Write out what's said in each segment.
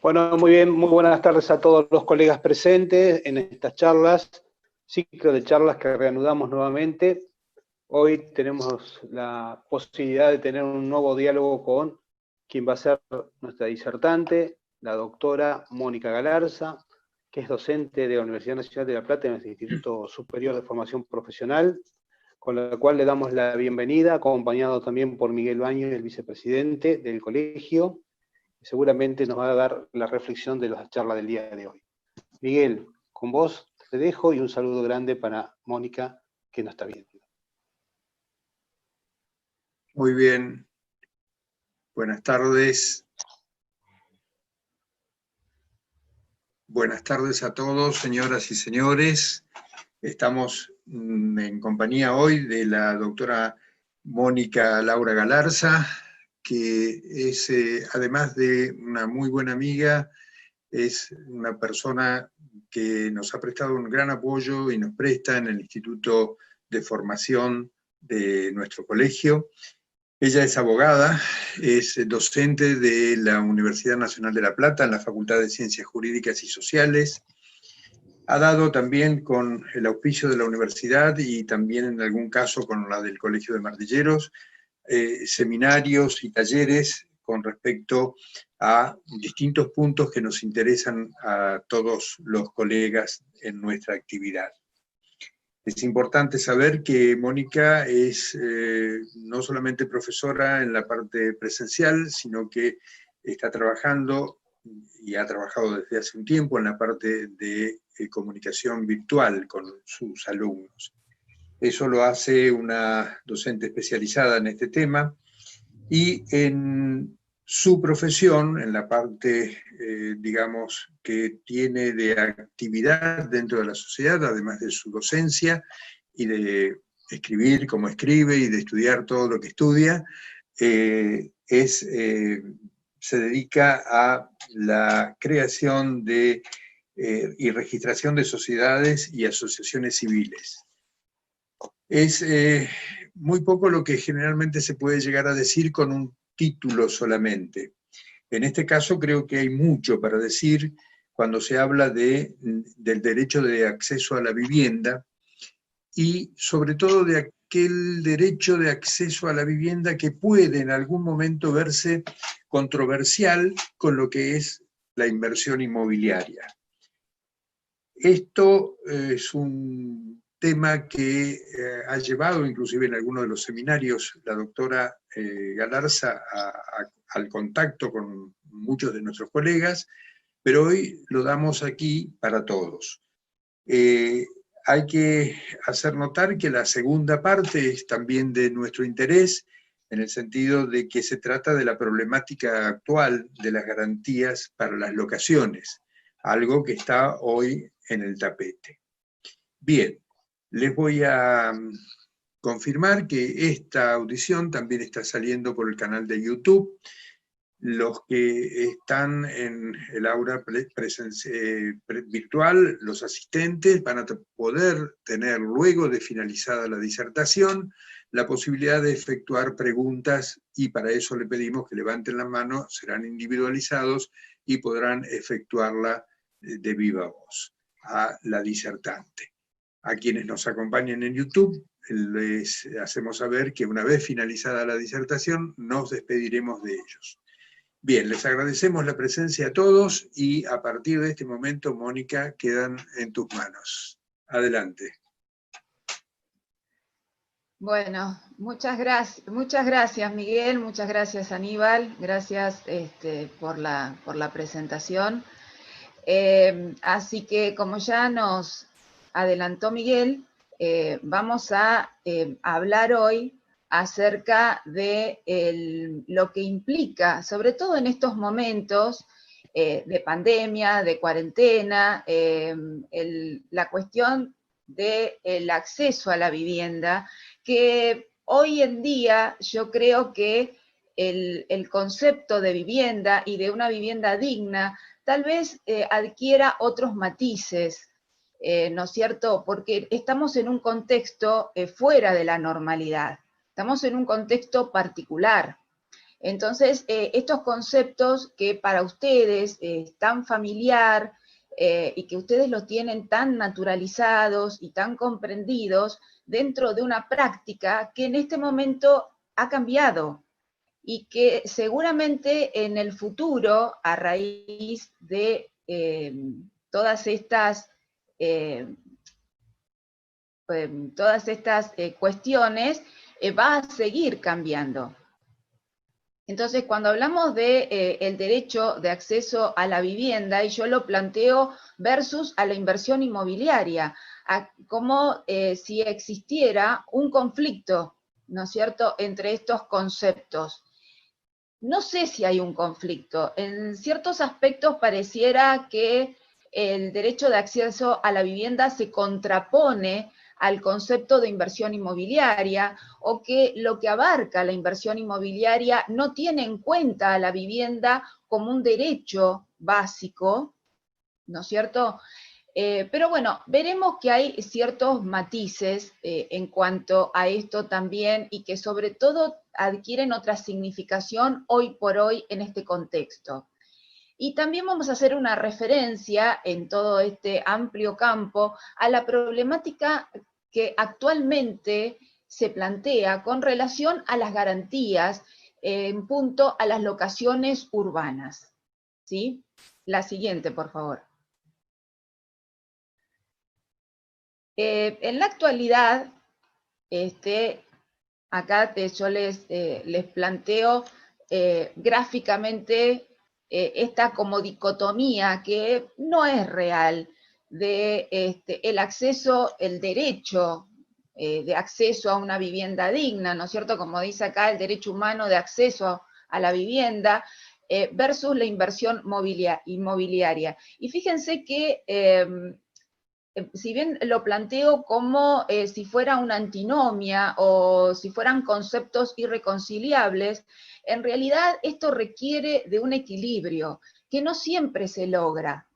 Bueno, muy bien, muy buenas tardes a todos los colegas presentes en estas charlas, ciclo de charlas que reanudamos nuevamente. Hoy tenemos la posibilidad de tener un nuevo diálogo con quien va a ser nuestra disertante, la doctora Mónica Galarza, que es docente de la Universidad Nacional de La Plata en el Instituto Superior de Formación Profesional, con la cual le damos la bienvenida, acompañado también por Miguel Baños, el vicepresidente del colegio. Seguramente nos va a dar la reflexión de la charla del día de hoy. Miguel, con vos te dejo y un saludo grande para Mónica, que nos está viendo. Muy bien. Buenas tardes. Buenas tardes a todos, señoras y señores. Estamos en compañía hoy de la doctora Mónica Laura Galarza, que es, además de una muy buena amiga, es una persona que nos ha prestado un gran apoyo y nos presta en el Instituto de Formación de nuestro colegio. Ella es abogada, es docente de la Universidad Nacional de La Plata en la Facultad de Ciencias Jurídicas y Sociales. Ha dado también con el auspicio de la universidad y también en algún caso con la del Colegio de Martilleros, seminarios y talleres con respecto a distintos puntos que nos interesan a todos los colegas en nuestra actividad. Es importante saber que Mónica es no solamente profesora en la parte presencial, sino que está trabajando y ha trabajado desde hace un tiempo en la parte de comunicación virtual con sus alumnos. Eso lo hace una docente especializada en este tema y en su profesión, en la parte, digamos, que tiene de actividad dentro de la sociedad, además de su docencia y de escribir como escribe y de estudiar todo lo que estudia, se dedica a la creación de y registración de sociedades y asociaciones civiles. Es muy poco lo que generalmente se puede llegar a decir con un título solamente. En este caso creo que hay mucho para decir cuando se habla del derecho de acceso a la vivienda y sobre todo de aquel derecho de acceso a la vivienda que puede en algún momento verse controversial con lo que es la inversión inmobiliaria. Esto es un tema que ha llevado, inclusive en algunos de los seminarios, la doctora Galarza al contacto con muchos de nuestros colegas, pero hoy lo damos aquí para todos. Hay que hacer notar que la segunda parte es también de nuestro interés, en el sentido de que se trata de la problemática actual de las garantías para las locaciones, algo que está hoy en el tapete. Bien, les voy a confirmar que esta audición también está saliendo por el canal de YouTube. Los que están en el aula virtual, los asistentes, van a poder tener, luego de finalizada la disertación, la posibilidad de efectuar preguntas y para eso le pedimos que levanten la mano, serán individualizados y podrán efectuarla de viva voz a la disertante. A quienes nos acompañan en YouTube, les hacemos saber que una vez finalizada la disertación, nos despediremos de ellos. Bien, les agradecemos la presencia a todos y a partir de este momento, Mónica, quedan en tus manos. Adelante. Bueno, muchas gracias Miguel, muchas gracias Aníbal, gracias por la presentación. Así que como ya nos adelantó Miguel, vamos a hablar hoy acerca de lo que implica, sobre todo en estos momentos de pandemia, de cuarentena, la cuestión del acceso a la vivienda, que hoy en día yo creo que el concepto de vivienda y de una vivienda digna tal vez adquiera otros matices, ¿no es cierto? Porque estamos en un contexto fuera de la normalidad, estamos en un contexto particular. Entonces, estos conceptos que para ustedes es tan familiar y que ustedes los tienen tan naturalizados y tan comprendidos dentro de una práctica que en este momento ha cambiado y que seguramente en el futuro, a raíz de todas estas cuestiones, va a seguir cambiando. Entonces, cuando hablamos de el derecho de acceso a la vivienda, y yo lo planteo versus a la inversión inmobiliaria, como si existiera un conflicto, ¿no es cierto?, entre estos conceptos. No sé si hay un conflicto. En ciertos aspectos pareciera que el derecho de acceso a la vivienda se contrapone al concepto de inversión inmobiliaria, o que lo que abarca la inversión inmobiliaria no tiene en cuenta a la vivienda como un derecho básico, ¿no es cierto? Pero bueno, veremos que hay ciertos matices en cuanto a esto también, y que sobre todo adquieren otra significación hoy por hoy en este contexto. Y también vamos a hacer una referencia en todo este amplio campo a la problemática que actualmente se plantea con relación a las garantías en punto a las locaciones urbanas. ¿Sí? La siguiente, por favor. En la actualidad, acá yo les planteo gráficamente esta como dicotomía que no es real de el acceso, el derecho de acceso a una vivienda digna, ¿no es cierto? Como dice acá, el derecho humano de acceso a la vivienda versus la inversión inmobiliaria. Y fíjense que si bien lo planteo como si fuera una antinomia o si fueran conceptos irreconciliables, en realidad esto requiere de un equilibrio que no siempre se logra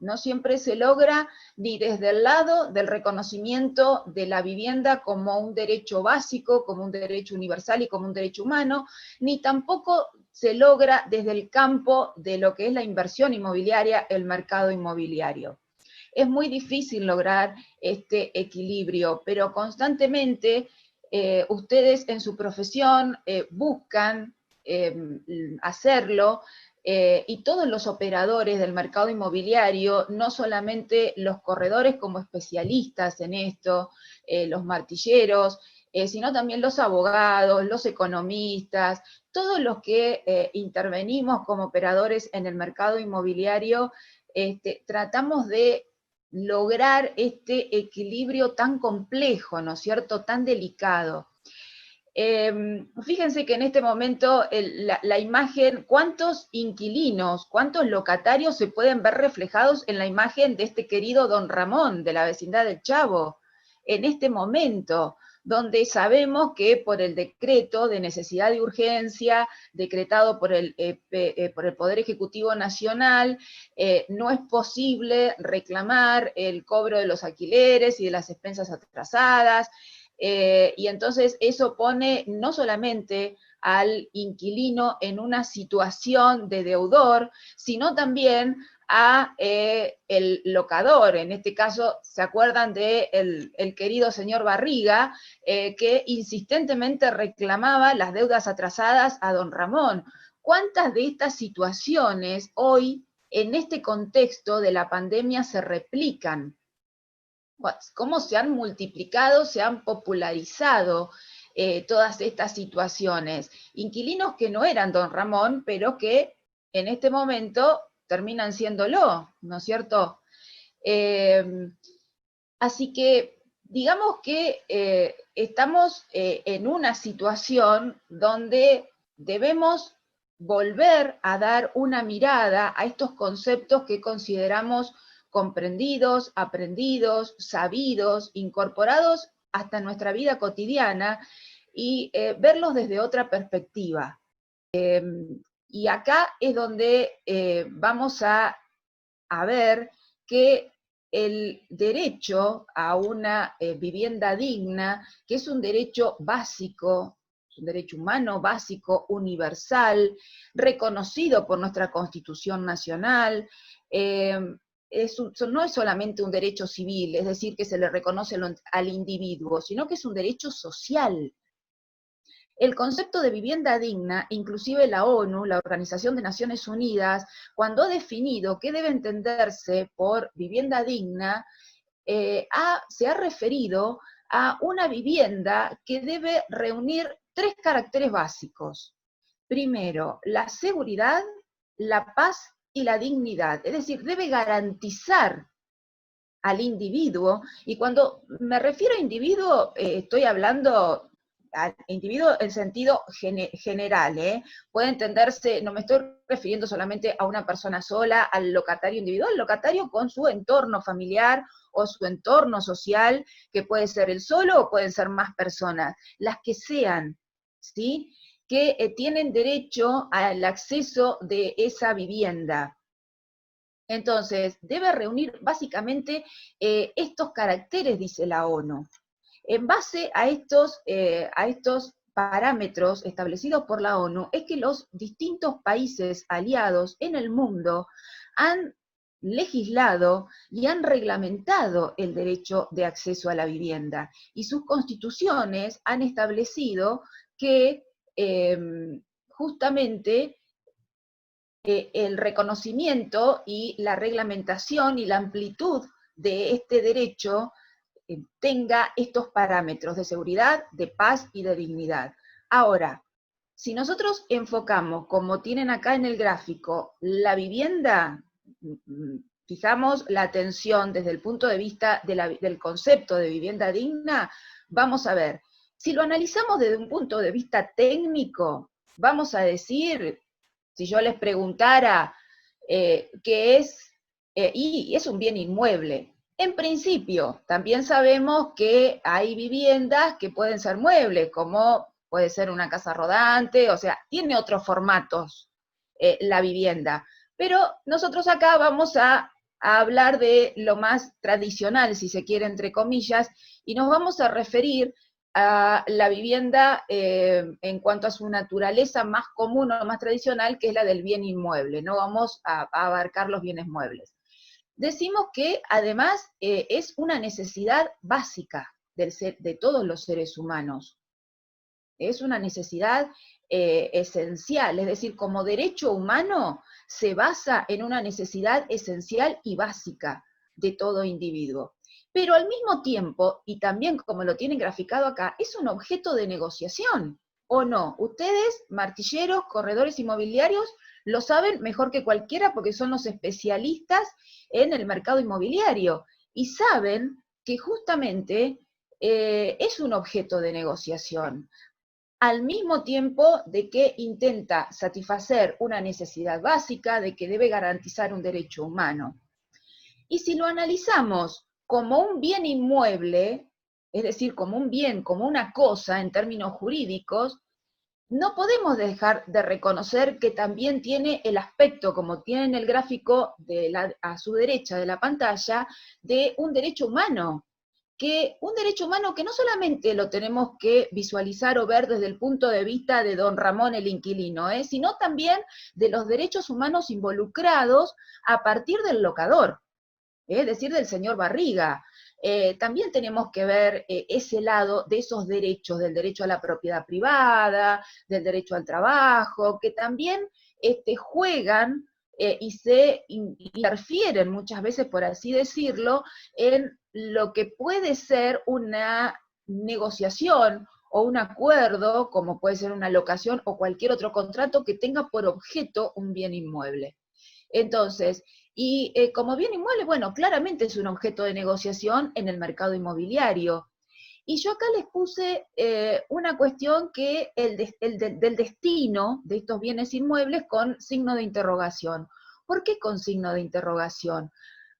ni desde el lado del reconocimiento de la vivienda como un derecho básico, como un derecho universal y como un derecho humano, ni tampoco se logra desde el campo de lo que es la inversión inmobiliaria, el mercado inmobiliario. Es muy difícil lograr este equilibrio, pero constantemente ustedes en su profesión buscan hacerlo, y todos los operadores del mercado inmobiliario, no solamente los corredores como especialistas en esto, los martilleros, sino también los abogados, los economistas, todos los que intervenimos como operadores en el mercado inmobiliario, tratamos de lograr este equilibrio tan complejo, ¿no es cierto?, tan delicado. Fíjense que en este momento la imagen, ¿cuántos inquilinos, cuántos locatarios se pueden ver reflejados en la imagen de este querido don Ramón de la vecindad del Chavo? En este momento, donde sabemos que por el decreto de necesidad y urgencia decretado por el Poder Ejecutivo Nacional, no es posible reclamar el cobro de los alquileres y de las expensas atrasadas, y entonces eso pone no solamente al inquilino en una situación de deudor, sino también a el locador. En este caso, ¿se acuerdan de el querido señor Barriga, que insistentemente reclamaba las deudas atrasadas a don Ramón? ¿Cuántas de estas situaciones hoy, en este contexto de la pandemia, se replican? ¿Cómo se han multiplicado, se han popularizado todas estas situaciones? Inquilinos que no eran don Ramón, pero que en este momento terminan siéndolo, ¿no es cierto? Así que digamos que estamos en una situación donde debemos volver a dar una mirada a estos conceptos que consideramos comprendidos, aprendidos, sabidos, incorporados hasta nuestra vida cotidiana, y verlos desde otra perspectiva. Y acá es donde vamos a ver que el derecho a una vivienda digna, que es un derecho básico, es un derecho humano básico, universal, reconocido por nuestra Constitución Nacional. No es solamente un derecho civil, es decir, que se le reconoce al individuo, sino que es un derecho social. El concepto de vivienda digna, inclusive la ONU, la Organización de Naciones Unidas, cuando ha definido qué debe entenderse por vivienda digna, se ha referido a una vivienda que debe reunir 3 caracteres básicos. Primero, la seguridad, la paz y la dignidad. Es decir, debe garantizar al individuo, y cuando me refiero a individuo, estoy hablando al individuo en sentido general, puede entenderse, no me estoy refiriendo solamente a una persona sola, al locatario individual, el locatario con su entorno familiar o su entorno social, que puede ser él solo o pueden ser más personas, las que sean, ¿sí?, que tienen derecho al acceso de esa vivienda. Entonces, debe reunir básicamente estos caracteres, dice la ONU. En base a estos parámetros establecidos por la ONU, es que los distintos países aliados en el mundo han legislado y han reglamentado el derecho de acceso a la vivienda. Y sus constituciones han establecido que justamente el reconocimiento y la reglamentación y la amplitud de este derecho tenga estos parámetros de seguridad, de paz y de dignidad. Ahora, si nosotros enfocamos, como tienen acá en el gráfico, la vivienda, fijamos la atención desde el punto de vista del concepto de vivienda digna, vamos a ver, si lo analizamos desde un punto de vista técnico, vamos a decir, si yo les preguntara qué es, y es un bien inmueble. En principio, también sabemos que hay viviendas que pueden ser muebles, como puede ser una casa rodante, o sea, tiene otros formatos la vivienda. Pero nosotros acá vamos a hablar de lo más tradicional, si se quiere, entre comillas, y nos vamos a referir a la vivienda en cuanto a su naturaleza más común o más tradicional, que es la del bien inmueble. No vamos a abarcar los bienes muebles. Decimos que además es una necesidad básica de todos los seres humanos. Es una necesidad esencial, es decir, como derecho humano se basa en una necesidad esencial y básica de todo individuo. Pero al mismo tiempo, y también como lo tienen graficado acá, es un objeto de negociación, ¿o no? Ustedes, martilleros, corredores inmobiliarios, lo saben mejor que cualquiera porque son los especialistas en el mercado inmobiliario, y saben que justamente es un objeto de negociación, al mismo tiempo de que intenta satisfacer una necesidad básica, de que debe garantizar un derecho humano. Y si lo analizamos como un bien inmueble, es decir, como un bien, como una cosa en términos jurídicos, no podemos dejar de reconocer que también tiene el aspecto, como tiene en el gráfico a su derecha de la pantalla, de un derecho humano. Un derecho humano que no solamente lo tenemos que visualizar o ver desde el punto de vista de don Ramón el inquilino, sino también de los derechos humanos involucrados a partir del locador, es decir, del señor Barriga. También tenemos que ver ese lado de esos derechos, del derecho a la propiedad privada, del derecho al trabajo, que también juegan y se interfieren muchas veces, por así decirlo, en lo que puede ser una negociación o un acuerdo, como puede ser una locación o cualquier otro contrato que tenga por objeto un bien inmueble. Entonces, y como bien inmueble, bueno, claramente es un objeto de negociación en el mercado inmobiliario. Y yo acá les puse una cuestión que del destino de estos bienes inmuebles con signo de interrogación. ¿Por qué con signo de interrogación?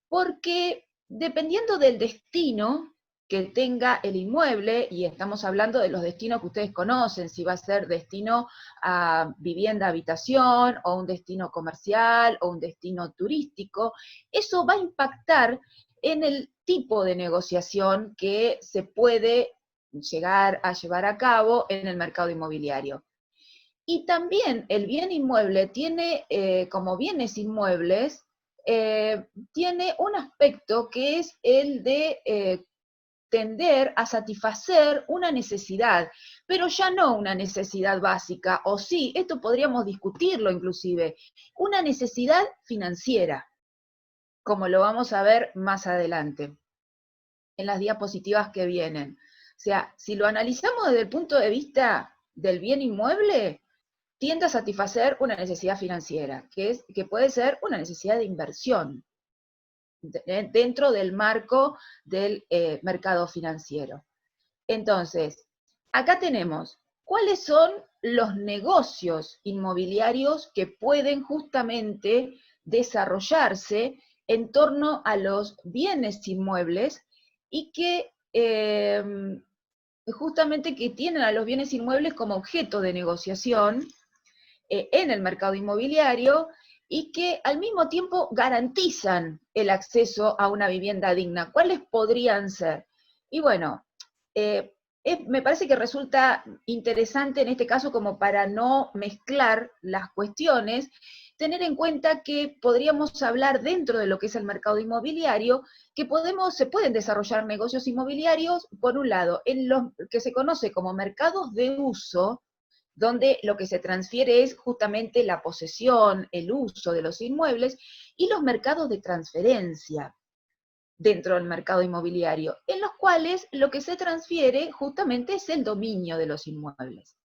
Porque dependiendo del destino que tenga el inmueble, y estamos hablando de los destinos que ustedes conocen, si va a ser destino a vivienda, habitación, o un destino comercial, o un destino turístico, eso va a impactar en el tipo de negociación que se puede llegar a llevar a cabo en el mercado inmobiliario. Y también el bien inmueble tiene, como bienes inmuebles, tiene un aspecto que es el de tender a satisfacer una necesidad, pero ya no una necesidad básica, o sí, esto podríamos discutirlo inclusive, una necesidad financiera, como lo vamos a ver más adelante, en las diapositivas que vienen. O sea, si lo analizamos desde el punto de vista del bien inmueble, tiende a satisfacer una necesidad financiera, que puede ser una necesidad de inversión dentro del marco del mercado financiero. Entonces, acá tenemos cuáles son los negocios inmobiliarios que pueden justamente desarrollarse en torno a los bienes inmuebles y que justamente que tienen a los bienes inmuebles como objeto de negociación en el mercado inmobiliario y que al mismo tiempo garantizan el acceso a una vivienda digna. ¿Cuáles podrían ser? Y bueno, me parece que resulta interesante en este caso, como para no mezclar las cuestiones, tener en cuenta que podríamos hablar dentro de lo que es el mercado inmobiliario, que se pueden desarrollar negocios inmobiliarios, por un lado, en lo que se conoce como mercados de uso, donde lo que se transfiere es justamente la posesión, el uso de los inmuebles, y los mercados de transferencia dentro del mercado inmobiliario, en los cuales lo que se transfiere justamente es el dominio de los inmuebles.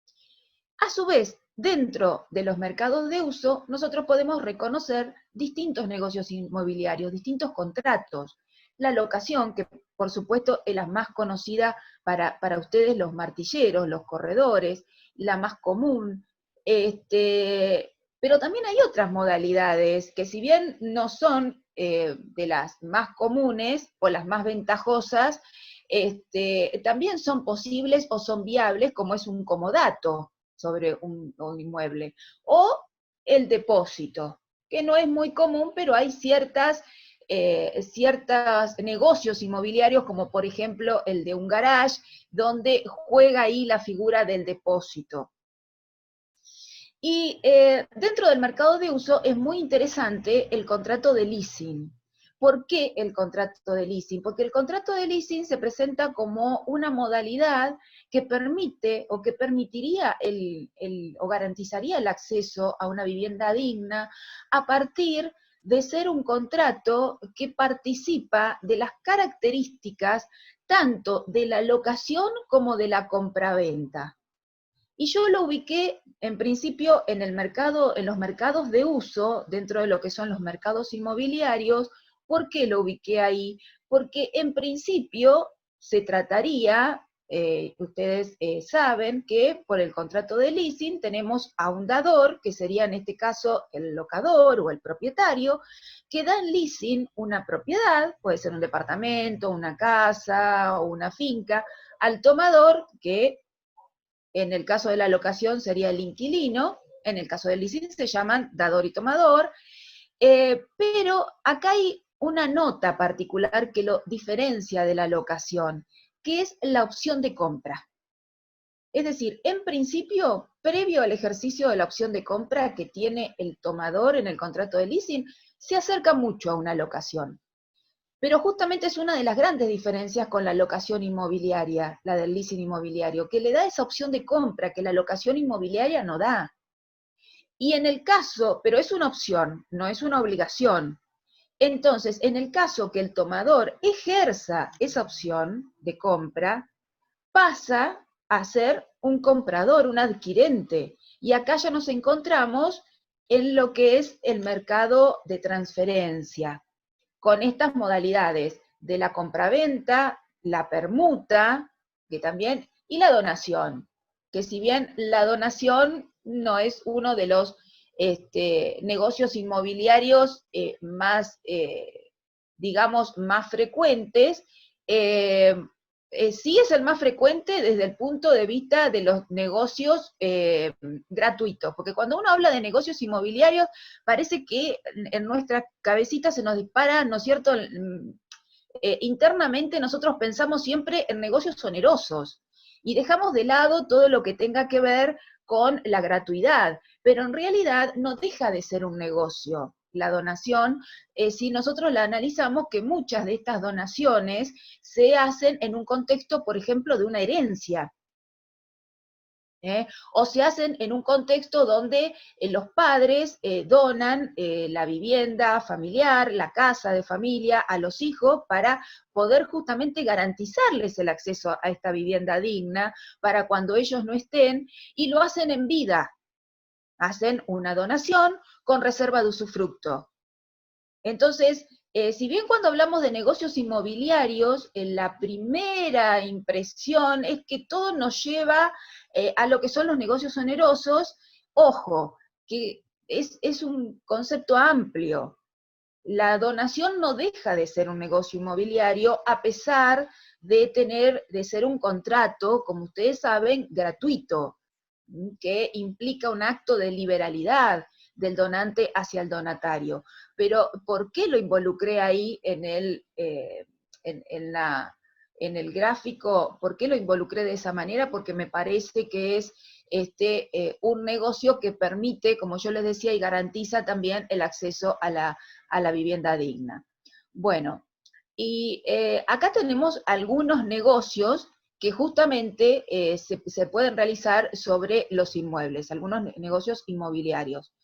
A su vez, dentro de los mercados de uso, nosotros podemos reconocer distintos negocios inmobiliarios, distintos contratos. La locación, que por supuesto es la más conocida para ustedes, los martilleros, los corredores, la más común, pero también hay otras modalidades que, si bien no son de las más comunes o las más ventajosas, también son posibles o son viables, como es un comodato sobre un inmueble, o el depósito, que no es muy común, pero hay ciertos negocios inmobiliarios, como por ejemplo el de un garage, donde juega ahí la figura del depósito. Y dentro del mercado de uso es muy interesante el contrato de leasing. ¿Por qué el contrato de leasing? Porque el contrato de leasing se presenta como una modalidad que permite o que permitiría o garantizaría el acceso a una vivienda digna a partir de ser un contrato que participa de las características tanto de la locación como de la compraventa. Y yo lo ubiqué, en principio, en los mercados de uso, dentro de lo que son los mercados inmobiliarios. ¿Por qué lo ubiqué ahí? Porque en principio se trataría, ustedes saben que por el contrato de leasing tenemos a un dador, que sería en este caso el locador o el propietario, que da en leasing una propiedad, puede ser un departamento, una casa o una finca, al tomador, que en el caso de la locación sería el inquilino, en el caso del leasing se llaman dador y tomador, pero acá hay una nota particular que lo diferencia de la locación, que es la opción de compra. Es decir, en principio, previo al ejercicio de la opción de compra que tiene el tomador en el contrato de leasing, se acerca mucho a una locación. Pero justamente es una de las grandes diferencias con la locación inmobiliaria, la del leasing inmobiliario, que le da esa opción de compra que la locación inmobiliaria no da. Y en el caso, pero es una opción, no es una obligación. Entonces, en el caso que el tomador ejerza esa opción de compra, pasa a ser un comprador, un adquirente. Y acá ya nos encontramos en lo que es el mercado de transferencia, con estas modalidades de la compraventa, la permuta, que también, y la donación, que si bien la donación no es uno de los negocios inmobiliarios más, digamos, más frecuentes, sí es el más frecuente desde el punto de vista de los negocios gratuitos, porque cuando uno habla de negocios inmobiliarios, parece que en nuestra cabecita se nos dispara, ¿no es cierto? Internamente nosotros pensamos siempre en negocios onerosos, y dejamos de lado todo lo que tenga que ver con la gratuidad, pero en realidad no deja de ser un negocio. La donación, si nosotros la analizamos, que muchas de estas donaciones se hacen en un contexto, por ejemplo, de una herencia, o se hacen en un contexto donde los padres donan la vivienda familiar, la casa de familia a los hijos para poder justamente garantizarles el acceso a esta vivienda digna para cuando ellos no estén, y lo hacen en vida. Hacen una donación con reserva de usufructo. Entonces, si bien cuando hablamos de negocios inmobiliarios, la primera impresión es que todo nos lleva a lo que son los negocios onerosos. Ojo, que es un concepto amplio. La donación no deja de ser un negocio inmobiliario a pesar de ser un contrato, como ustedes saben, gratuito, que implica un acto de liberalidad del donante hacia el donatario. Pero, ¿por qué lo involucré ahí en el gráfico? ¿Por qué lo involucré de esa manera? Porque me parece que es un negocio que permite, como yo les decía, y garantiza también el acceso a la vivienda digna. Bueno, y acá tenemos algunos negocios que justamente se pueden realizar sobre los inmuebles, algunos negocios inmobiliarios.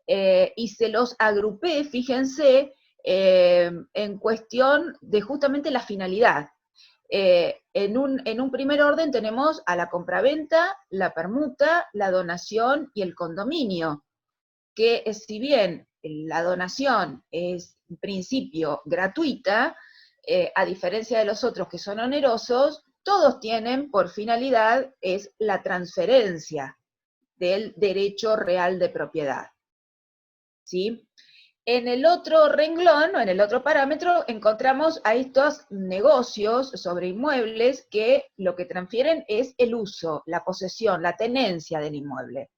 Y se los agrupé, fíjense, en cuestión de justamente la finalidad. En un primer orden tenemos a la compraventa, la permuta, la donación y el condominio, que si bien la donación es en principio gratuita, a diferencia de los otros que son onerosos, todos tienen por finalidad es la transferencia del derecho real de propiedad. ¿Sí? En el otro renglón, o en el otro parámetro, encontramos a estos negocios sobre inmuebles que lo que transfieren es el uso, la posesión, la tenencia del inmueble,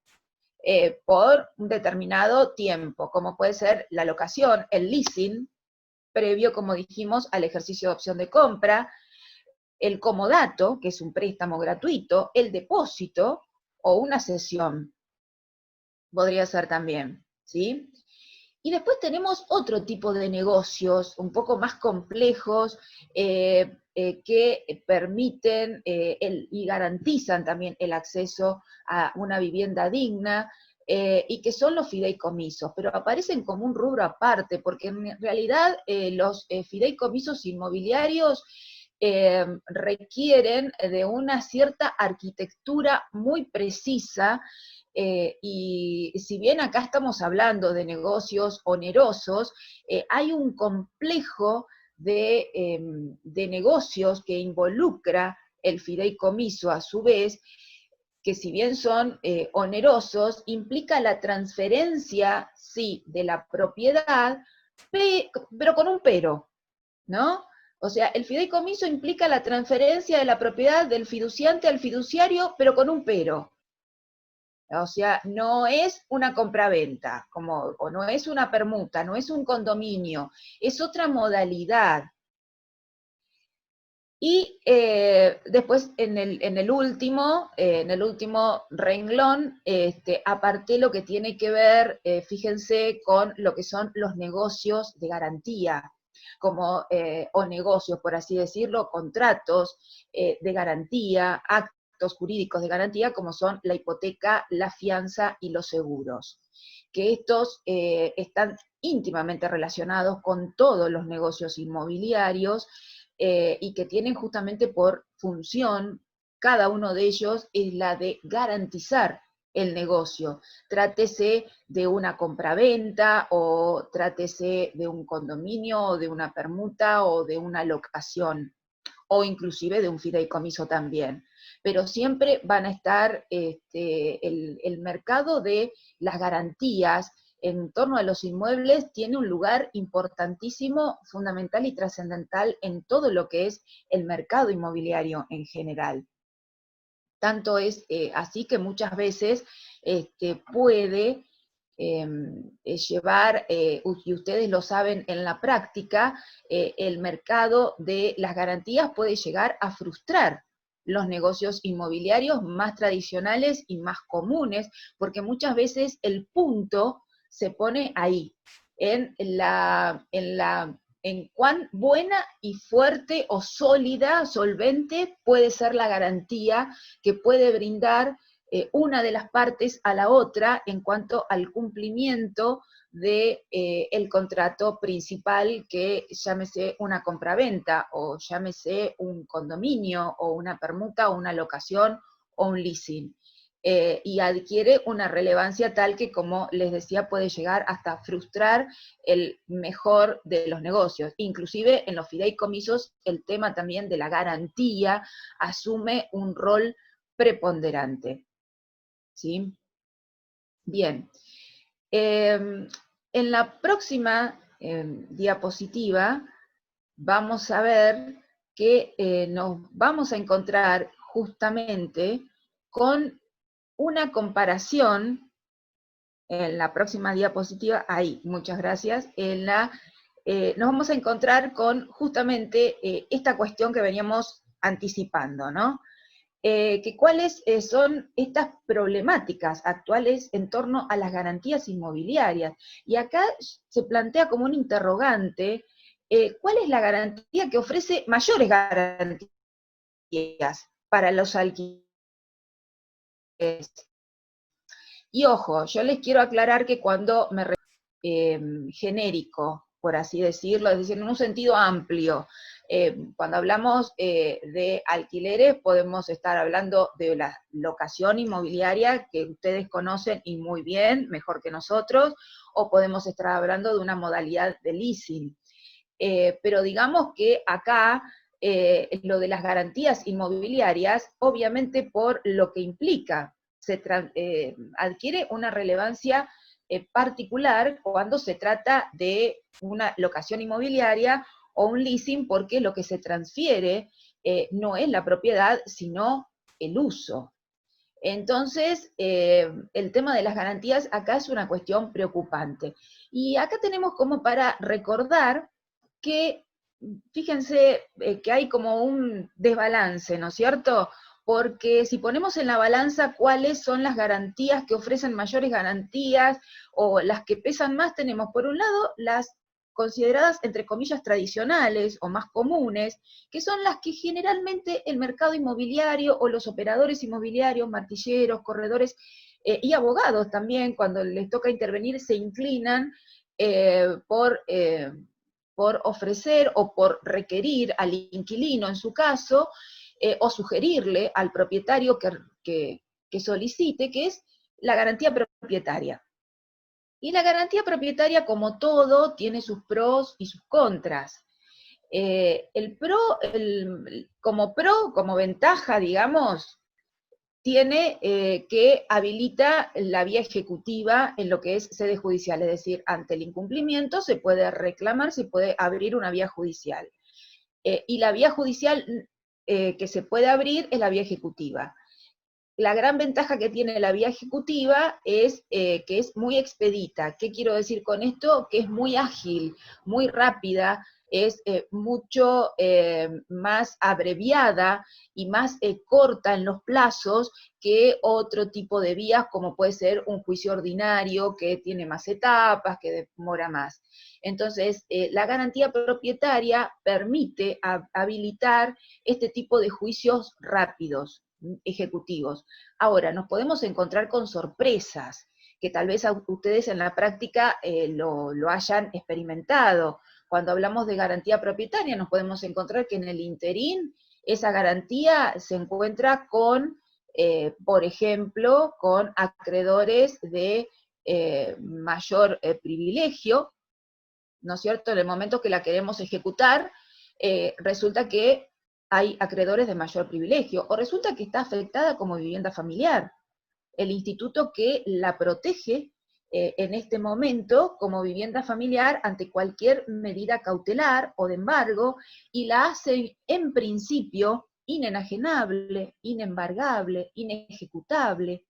por un determinado tiempo, como puede ser la locación, el leasing, previo, como dijimos, al ejercicio de opción de compra, el comodato, que es un préstamo gratuito, el depósito o una cesión, podría ser también, ¿sí? Y después tenemos otro tipo de negocios, un poco más complejos, que permiten y garantizan también el acceso a una vivienda digna, y que son los fideicomisos, pero aparecen como un rubro aparte, porque en realidad los fideicomisos inmobiliarios requieren de una cierta arquitectura muy precisa. Y si bien acá estamos hablando de negocios onerosos, hay un complejo de negocios que involucra el fideicomiso a su vez, que si bien son onerosos, implica la transferencia, sí, de la propiedad, pero con un pero, ¿no? O sea, el fideicomiso implica la transferencia de la propiedad del fiduciante al fiduciario, pero con un pero. O sea, no es una compraventa, o no es una permuta, no es un condominio, es otra modalidad. Y después en el último renglón, aparté lo que tiene que ver, fíjense, con lo que son los negocios de garantía, o negocios, por así decirlo, contratos de garantía, actos jurídicos de garantía, como son la hipoteca, la fianza y los seguros. Que estos están íntimamente relacionados con todos los negocios inmobiliarios, y que tienen justamente por función, cada uno de ellos es la de garantizar el negocio. Trátese de una compraventa, o trátese de un condominio, o de una permuta, o de una locación, o inclusive de un fideicomiso también. Pero siempre van a estar el mercado de las garantías en torno a los inmuebles tiene un lugar importantísimo, fundamental y trascendental en todo lo que es el mercado inmobiliario en general. Tanto es así que muchas veces puede llevar, y ustedes lo saben en la práctica, el mercado de las garantías puede llegar a frustrar los negocios inmobiliarios más tradicionales y más comunes, porque muchas veces el punto se pone ahí, en cuán buena y fuerte o sólida, solvente puede ser la garantía que puede brindar una de las partes a la otra en cuanto al cumplimiento de el contrato principal, que llámese una compraventa, o llámese un condominio, o una permuta, o una locación, o un leasing. Y adquiere una relevancia tal que, como les decía, puede llegar hasta frustrar el mejor de los negocios. Inclusive en los fideicomisos el tema también de la garantía asume un rol preponderante. ¿Sí? Bien. En la próxima diapositiva vamos a ver que nos vamos a encontrar justamente con una comparación, en la próxima diapositiva, ahí, muchas gracias, nos vamos a encontrar con justamente esta cuestión que veníamos anticipando, ¿no? Que cuáles son estas problemáticas actuales en torno a las garantías inmobiliarias. Y acá se plantea como un interrogante, ¿cuál es la garantía que ofrece mayores garantías para los alquileres? Y ojo, yo les quiero aclarar que cuando me refiero genérico, por así decirlo, es decir, en un sentido amplio, cuando hablamos de alquileres podemos estar hablando de la locación inmobiliaria, que ustedes conocen y muy bien, mejor que nosotros, o podemos estar hablando de una modalidad de leasing. Pero digamos que acá lo de las garantías inmobiliarias, obviamente por lo que implica, adquiere una relevancia particular cuando se trata de una locación inmobiliaria o un leasing, porque lo que se transfiere no es la propiedad, sino el uso. Entonces, el tema de las garantías acá es una cuestión preocupante. Y acá tenemos como para recordar que, fíjense que hay como un desbalance, ¿no es cierto? Porque si ponemos en la balanza cuáles son las garantías que ofrecen mayores garantías o las que pesan más, tenemos por un lado las consideradas, entre comillas, tradicionales o más comunes, que son las que generalmente el mercado inmobiliario o los operadores inmobiliarios, martilleros, corredores y abogados también, cuando les toca intervenir, se inclinan por ofrecer o por requerir al inquilino, en su caso, o sugerirle al propietario que solicite, que es la garantía propietaria. Y la garantía propietaria, como todo, tiene sus pros y sus contras. Como ventaja, digamos, tiene que habilita la vía ejecutiva en lo que es sede judicial, es decir, ante el incumplimiento se puede reclamar, se puede abrir una vía judicial. Y la vía judicial que se puede abrir es la vía ejecutiva. La gran ventaja que tiene la vía ejecutiva es que es muy expedita. ¿Qué quiero decir con esto? Que es muy ágil, muy rápida, es mucho más abreviada y más corta en los plazos que otro tipo de vías, como puede ser un juicio ordinario, que tiene más etapas, que demora más. Entonces, la garantía propietaria permite habilitar este tipo de juicios rápidos, ejecutivos. Ahora, nos podemos encontrar con sorpresas, que tal vez ustedes en la práctica lo hayan experimentado. Cuando hablamos de garantía propietaria, nos podemos encontrar que en el interín esa garantía se encuentra con, por ejemplo, con acreedores de mayor privilegio, ¿no es cierto? En el momento que la queremos ejecutar, resulta que hay acreedores de mayor privilegio, o resulta que está afectada como vivienda familiar. El instituto que la protege en este momento como vivienda familiar ante cualquier medida cautelar o de embargo, y la hace en principio inenajenable, inembargable, inejecutable.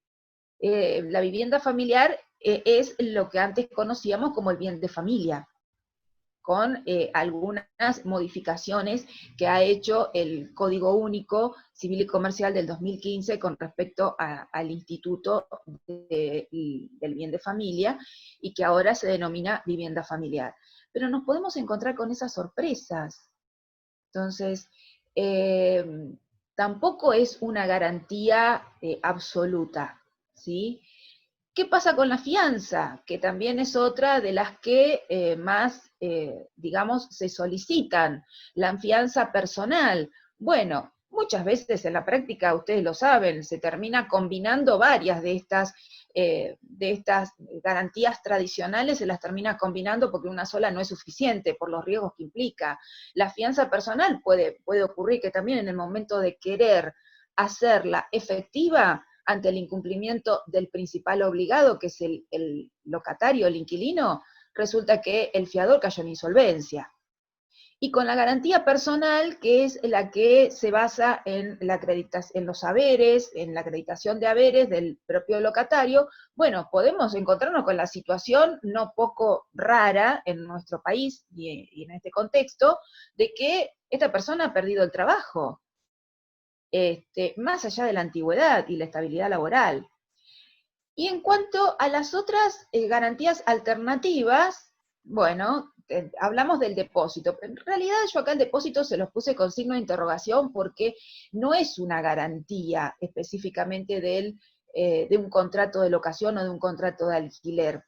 La vivienda familiar es lo que antes conocíamos como el bien de familia, con algunas modificaciones que ha hecho el Código Único Civil y Comercial del 2015 con respecto al Instituto del Bien de Familia, y que ahora se denomina vivienda familiar. Pero nos podemos encontrar con esas sorpresas. Entonces, tampoco es una garantía absoluta, ¿sí? ¿Qué pasa con la fianza? Que también es otra de las que más, digamos, se solicitan. La fianza personal. Bueno, muchas veces en la práctica, ustedes lo saben, se termina combinando varias de estas garantías tradicionales, se las termina combinando porque una sola no es suficiente por los riesgos que implica. La fianza personal puede ocurrir que también en el momento de querer hacerla efectiva, ante el incumplimiento del principal obligado, que es el locatario, el inquilino, resulta que el fiador cayó en insolvencia. Y con la garantía personal, que es la que se basa en los haberes, en la acreditación de haberes del propio locatario, bueno, podemos encontrarnos con la situación no poco rara en nuestro país y en este contexto, de que esta persona ha perdido el trabajo. Más allá de la antigüedad y la estabilidad laboral. Y en cuanto a las otras garantías alternativas, bueno, hablamos del depósito. En realidad yo acá el depósito se los puse con signo de interrogación porque no es una garantía específicamente de un contrato de locación o de un contrato de alquiler.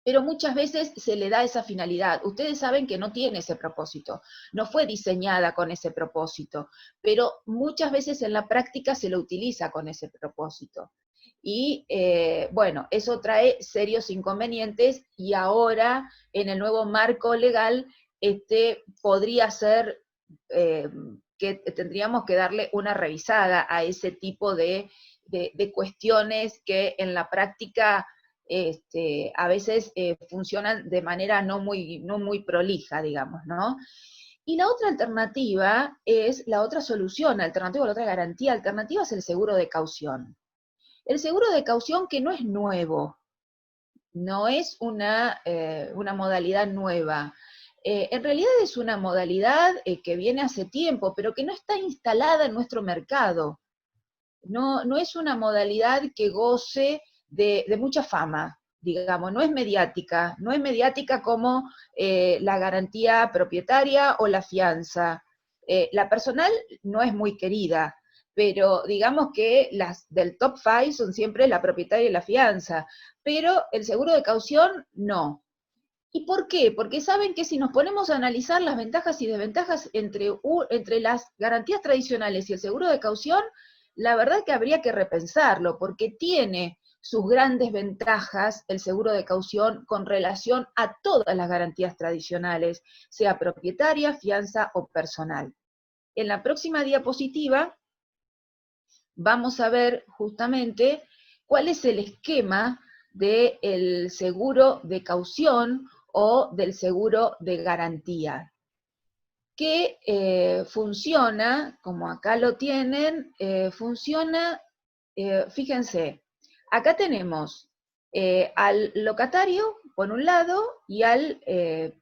Pero muchas veces se le da esa finalidad. Ustedes saben que no tiene ese propósito, no fue diseñada con ese propósito, pero muchas veces en la práctica se lo utiliza con ese propósito. Y bueno, eso trae serios inconvenientes y ahora en el nuevo marco legal podría ser que tendríamos que darle una revisada a ese tipo de cuestiones que en la práctica a veces funcionan de manera no muy prolija, digamos, ¿no? Y la otra alternativa es, la otra solución alternativa, la otra garantía alternativa es el seguro de caución. El seguro de caución que no es nuevo, no es una modalidad nueva. En realidad es una modalidad que viene hace tiempo, pero que no está instalada en nuestro mercado. No es una modalidad que goce de mucha fama, digamos, no es mediática como la garantía propietaria o la fianza. La personal no es muy querida, pero digamos que las del top 5 son siempre la propietaria y la fianza, pero el seguro de caución no. ¿Y por qué? Porque saben que si nos ponemos a analizar las ventajas y desventajas entre las garantías tradicionales y el seguro de caución, la verdad que habría que repensarlo, porque tiene sus grandes ventajas el seguro de caución con relación a todas las garantías tradicionales, sea propietaria, fianza o personal. En la próxima diapositiva vamos a ver justamente cuál es el esquema del seguro de caución o del seguro de garantía, que funciona, como acá lo tienen, funciona, fíjense, acá tenemos al locatario por un lado y al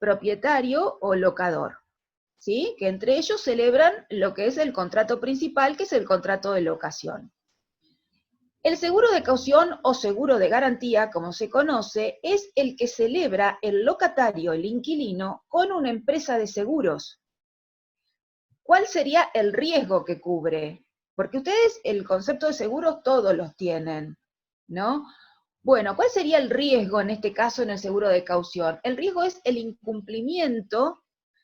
propietario o locador, ¿sí? Que entre ellos celebran lo que es el contrato principal, que es el contrato de locación. El seguro de caución o seguro de garantía, como se conoce, es el que celebra el locatario, el inquilino, con una empresa de seguros. ¿Cuál sería el riesgo que cubre? Porque ustedes el concepto de seguros todos los tienen, ¿no? Bueno, ¿cuál sería el riesgo en este caso en el seguro de caución? El riesgo es el incumplimiento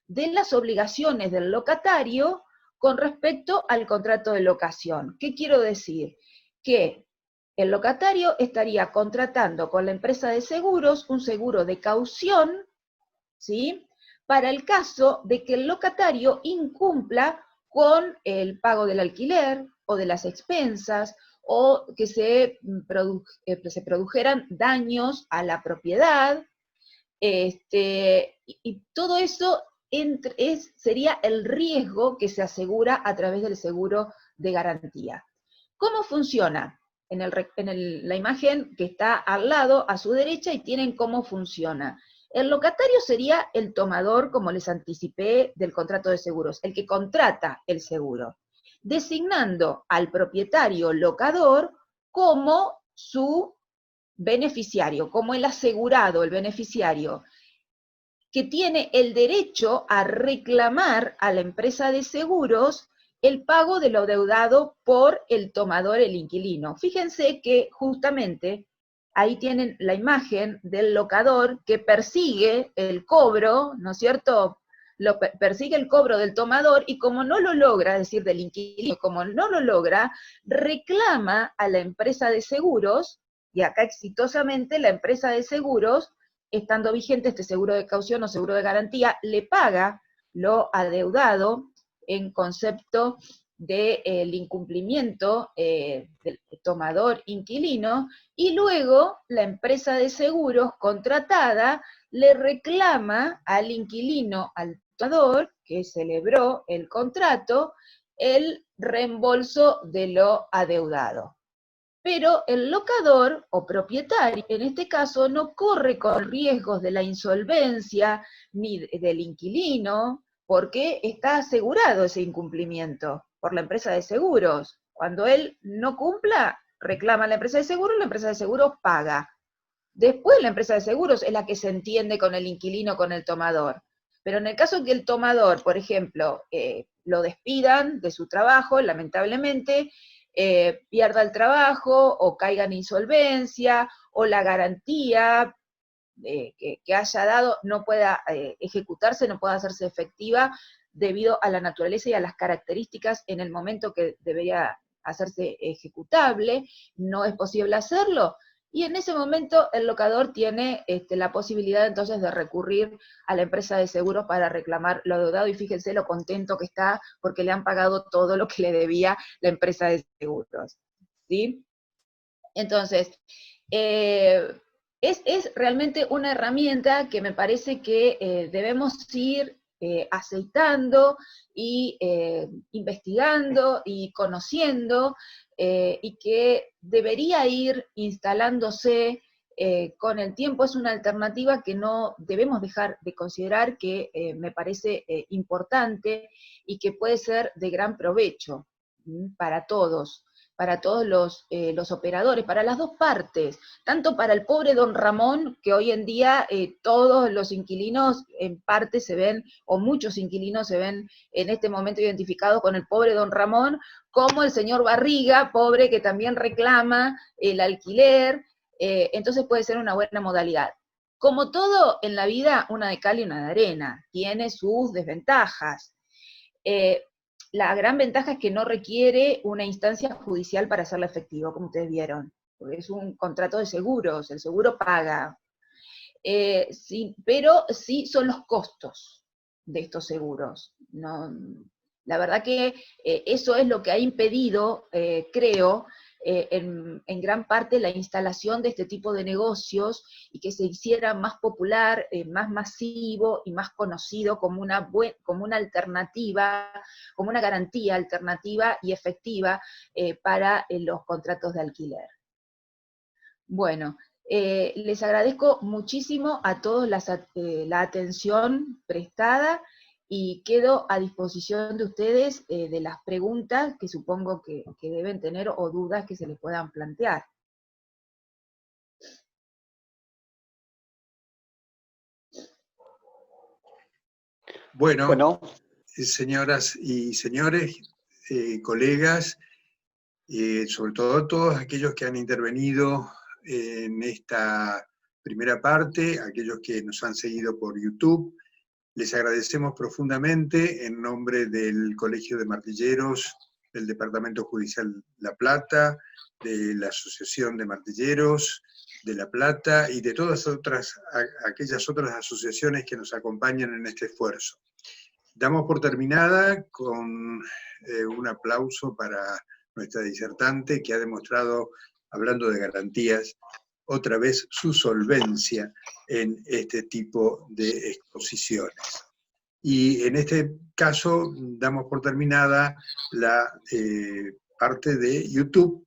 de las obligaciones del locatario con respecto al contrato de locación. ¿Qué quiero decir? Que el locatario estaría contratando con la empresa de seguros un seguro de caución, ¿sí?, para el caso de que el locatario incumpla con el pago del alquiler o de las expensas, o que se produjeran daños a la propiedad, y todo eso sería el riesgo que se asegura a través del seguro de garantía. ¿Cómo funciona? En la imagen que está al lado, a su derecha, y tienen cómo funciona. El locatario sería el tomador, como les anticipé, del contrato de seguros, el que contrata el seguro, designando al propietario locador como su beneficiario, como el asegurado, el beneficiario, que tiene el derecho a reclamar a la empresa de seguros el pago de lo deudado por el tomador, el inquilino. Fíjense que justamente ahí tienen la imagen del locador que persigue el cobro, ¿no es cierto? Persigue el cobro del tomador y como no lo logra, es decir, del inquilino, como no lo logra, reclama a la empresa de seguros, y acá exitosamente la empresa de seguros, estando vigente este seguro de caución o seguro de garantía, le paga lo adeudado en concepto del incumplimiento del tomador inquilino, y luego la empresa de seguros contratada le reclama al inquilino, al tomador, que celebró el contrato, el reembolso de lo adeudado. Pero el locador o propietario, en este caso, no corre con riesgos de la insolvencia ni del inquilino, porque está asegurado ese incumplimiento por la empresa de seguros. Cuando él no cumpla, reclama a la empresa de seguros, la empresa de seguros paga. Después la empresa de seguros es la que se entiende con el inquilino, con el tomador. Pero en el caso que el tomador, por ejemplo, lo despidan de su trabajo, lamentablemente, pierda el trabajo o caiga en insolvencia, o la garantía que haya dado no pueda ejecutarse, no pueda hacerse efectiva debido a la naturaleza y a las características en el momento que debería hacerse ejecutable, no es posible hacerlo, y en ese momento el locador tiene la posibilidad entonces de recurrir a la empresa de seguros para reclamar lo adeudado, y fíjense lo contento que está porque le han pagado todo lo que le debía la empresa de seguros, ¿sí? Entonces, es realmente una herramienta que me parece que debemos ir aceitando y investigando y conociendo, y que debería ir instalándose con el tiempo. Es una alternativa que no debemos dejar de considerar, que me parece importante y que puede ser de gran provecho para todos los operadores, para las dos partes, tanto para el pobre don Ramón, que hoy en día todos los inquilinos en parte se ven, o muchos inquilinos se ven en este momento identificados con el pobre don Ramón, como el señor Barriga, pobre, que también reclama el alquiler, entonces puede ser una buena modalidad. Como todo en la vida, una de cal y una de arena, tiene sus desventajas. La gran ventaja es que no requiere una instancia judicial para hacerlo efectivo, como ustedes vieron, porque es un contrato de seguros, el seguro paga. Sí, pero sí son los costos de estos seguros. No, la verdad que eso es lo que ha impedido, creo, en gran parte la instalación de este tipo de negocios, y que se hiciera más popular, más masivo y más conocido como una alternativa, como una garantía alternativa y efectiva para los contratos de alquiler. Bueno, les agradezco muchísimo a todos la atención prestada, y quedo a disposición de ustedes de las preguntas que supongo que deben tener, o dudas que se les puedan plantear. Bueno, señoras y señores, colegas, sobre todo todos aquellos que han intervenido en esta primera parte, aquellos que nos han seguido por YouTube, les agradecemos profundamente en nombre del Colegio de Martilleros, del Departamento Judicial La Plata, de la Asociación de Martilleros de La Plata y de todas aquellas otras asociaciones que nos acompañan en este esfuerzo. Damos por terminada con un aplauso para nuestra disertante, que ha demostrado, hablando de garantías, otra vez su solvencia en este tipo de exposiciones. Y en este caso damos por terminada la parte de YouTube,